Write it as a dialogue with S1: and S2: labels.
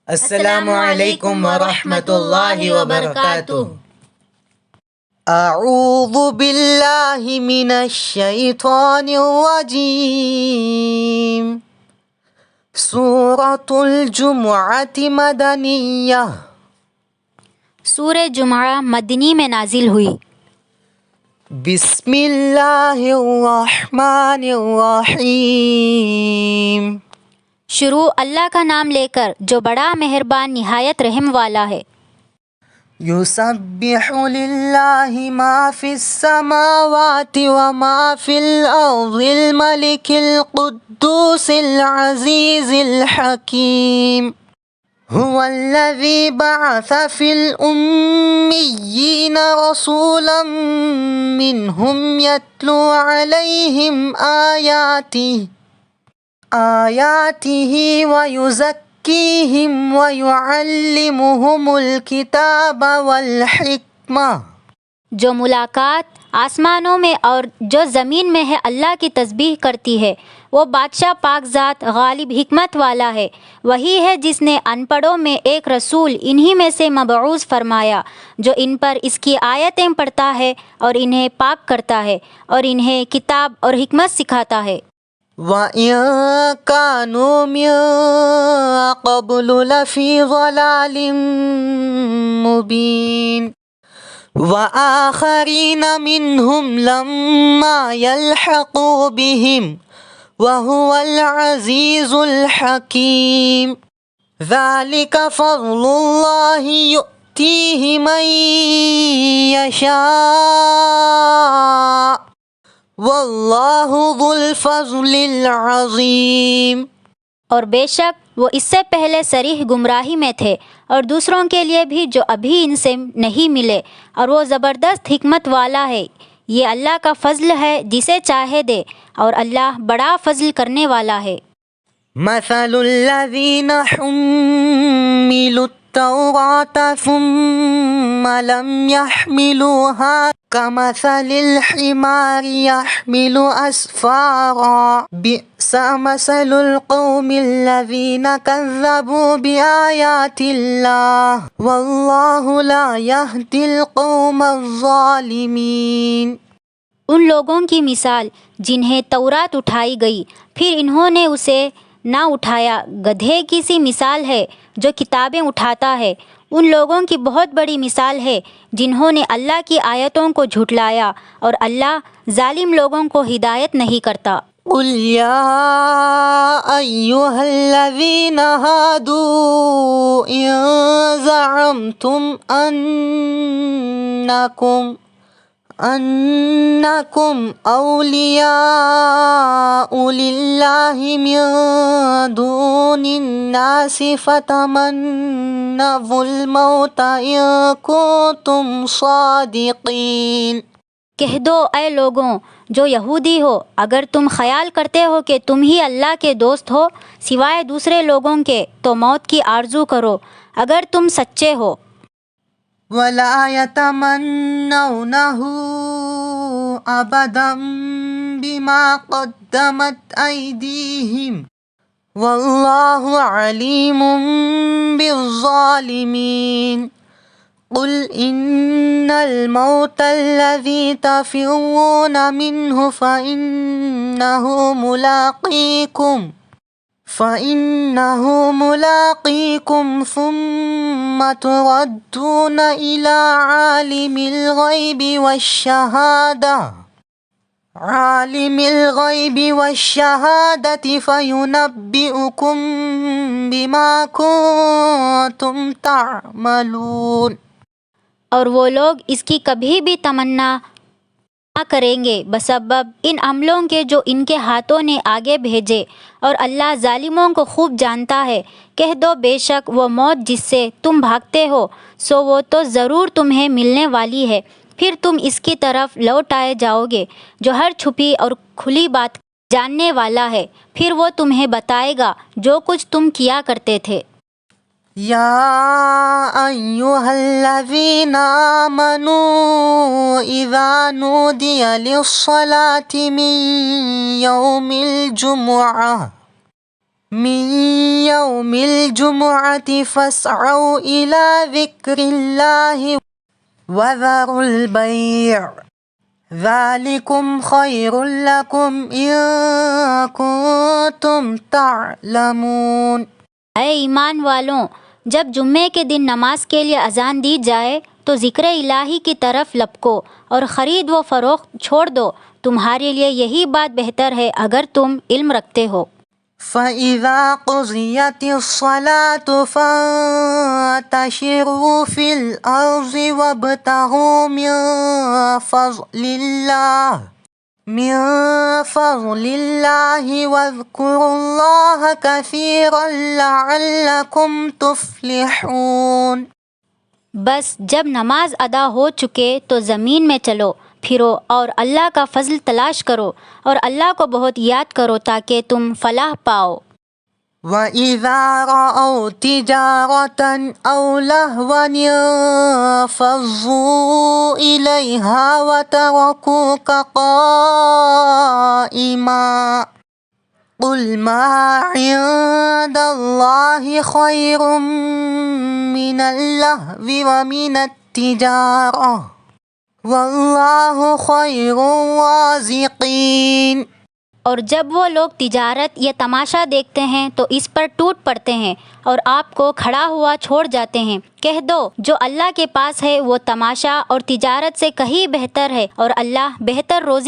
S1: السلام علیکم ورحمۃ اللہ وبرکاتہ۔
S2: اعوذ باللہ من الشیطان الرجیم۔ سورۃ الجمعۃ مدنیہ۔
S3: سورہ جمعہ مدنی میں نازل ہوئی۔
S2: بسم اللہ الرحمن الرحیم۔
S3: شروع اللہ کا نام لے کر جو بڑا مہربان نہایت رحم والا ہے۔
S2: یسبح للہ ما فی السماوات وما فی الارض الملک القدوس العزیز الحکیم۔ هو الذی بعث فی الأمیین رسولا منہم یتلو علیہم آیاتہ ویزکیہم ویعلمہم الکتاب والحکمہ۔
S3: جو ملاقات آسمانوں میں اور جو زمین میں ہے اللہ کی تسبیح کرتی ہے، وہ بادشاہ پاک ذات غالب حکمت والا ہے۔ وہی ہے جس نے ان پڑھوں میں ایک رسول انہی میں سے مبعوث فرمایا جو ان پر اس کی آیتیں پڑھتا ہے اور انہیں پاک کرتا ہے اور انہیں کتاب اور حکمت سکھاتا ہے۔
S2: وَإِن كَانُوا مِن قَبْلُ لَفِي ضَلَالٍ مُّبِينٍ وَآخَرِينَ مِنْهُمْ لَمَّا يَلْحَقُوا بِهِمْ وَهُوَ الْعَزِيزُ الْحَكِيمُ۔ ذَلِكَ فَضْلُ اللَّهِ يُؤْتِيهِ مَن يَشَاءُ وَاللَّهُ ذُو الْفَضْلِ الْعَظِيمِ۔
S3: اور بے شک وہ اس سے پہلے صریح گمراہی میں تھے اور دوسروں کے لیے بھی جو ابھی ان سے نہیں ملے، اور وہ زبردست حکمت والا ہے۔ یہ اللہ کا فضل ہے جسے چاہے دے، اور اللہ بڑا فضل کرنے والا ہے۔
S2: مثل الذین حملوا التوراة ثم لم يحملوها كمثل الحمار يحمل أسفارا بئس مثل القوم الذين كذبوا بآيات الله والله لا يهدي القوم الظالمين۔
S3: ان لوگوں کی مثال جنہیں تورات اٹھائی گئی پھر انہوں نے اسے نہ اٹھایا، گدھے کی سی مثال ہے جو کتابیں اٹھاتا ہے۔ ان لوگوں کی بہت بڑی مثال ہے جنہوں نے اللہ کی آیتوں کو جھٹلایا، اور اللہ ظالم لوگوں کو ہدایت نہیں کرتا۔
S2: قل یا ایہا الذین ہادوا ان زعمتم انکم اولیاء للہ من دون الناس فتمنوا الموت ان کنتم صادقین۔
S3: کہہ دو اے لوگوں جو یہودی ہو، اگر تم خیال کرتے ہو کہ تم ہی اللہ کے دوست ہو سوائے دوسرے لوگوں کے، تو موت کی آرزو کرو اگر تم سچے ہو۔
S2: وَلَا يَتَمَنَّوْنَهُ أَبَدًا بِمَا قَدَّمَتْ أَيْدِيهِمْ وَاللَّهُ عَلِيمٌ بِالظَّالِمِينَ۔ قُلْ إِنَّ الْمَوْتَ الَّذِي تَفِرُّونَ مِنْهُ فَإِنَّهُ مُلَاقِيكُمْ ثُمَّ تُرَدُّونَ إِلَى عَالِمِ الْغَيْبِ وَالشَّهَادَةِ فَيُنَبِّئُكُم بِمَا كُنتُمْ تَعْمَلُونَ۔
S3: اور وہ لوگ اس کی کبھی بھی تمنا نہ کریں گے بسبب ان عملوں کے جو ان کے ہاتھوں نے آگے بھیجے، اور اللہ ظالموں کو خوب جانتا ہے۔ کہہ دو بے شک وہ موت جس سے تم بھاگتے ہو سو وہ تو ضرور تمہیں ملنے والی ہے، پھر تم اس کی طرف لوٹائے جاؤ گے جو ہر چھپی اور کھلی بات جاننے والا ہے، پھر وہ تمہیں بتائے گا جو کچھ تم کیا کرتے تھے۔
S2: یا ایہا الذین آمنوا اذا نودی للصلاة من یوم الجمعہ من يوم الجمعة فاسعوا إلى ذكر الله وذروا البيع ذلكم خير لكم إن كنتم تعلمون۔
S3: اے ایمان والوں، جب جمعے کے دن نماز کے لیے اذان دی جائے تو ذکر الہی کی طرف لپکو اور خرید و فروخت چھوڑ دو، تمہارے لیے یہی بات بہتر ہے اگر تم علم رکھتے ہو۔
S2: فَإِذَا قُضِيَتِ الصَّلَاةُ فَانتَشِرُوا فِي الْأَرْضِ وَابْتَغُوا مِن فَضْلِ اللَّهِ وَاذْكُرُوا اللَّهَ كَثِيرًا لَعَلَّكُمْ تُفْلِحُونَ۔
S3: بس جب نماز ادا ہو چکے تو زمین میں چلو پھرو اور اللہ کا فضل تلاش کرو اور اللہ کو بہت یاد کرو تاکہ تم فلاح پاؤ۔
S2: وَإِذَا رَأَوْا تِجَارَةً أَوْ لَهْوًا انفَضُّوا إِلَيْهَا وَتَرَكُوكَ قَائِمًا قُلْ مَا عِندَ اللَّهِ خَيْرٌ مِّنَ اللَّهْوِ وَمِنَ التِّجَارَةِ وَاللَّهُ خَيْرُ الرَّازِقِينَ۔
S3: اور جب وہ لوگ تجارت یا تماشا دیکھتے ہیں تو اس پر ٹوٹ پڑتے ہیں اور آپ کو کھڑا ہوا چھوڑ جاتے ہیں۔ کہہ دو جو اللہ کے پاس ہے وہ تماشا اور تجارت سے کہیں بہتر ہے اور اللہ بہتر روزی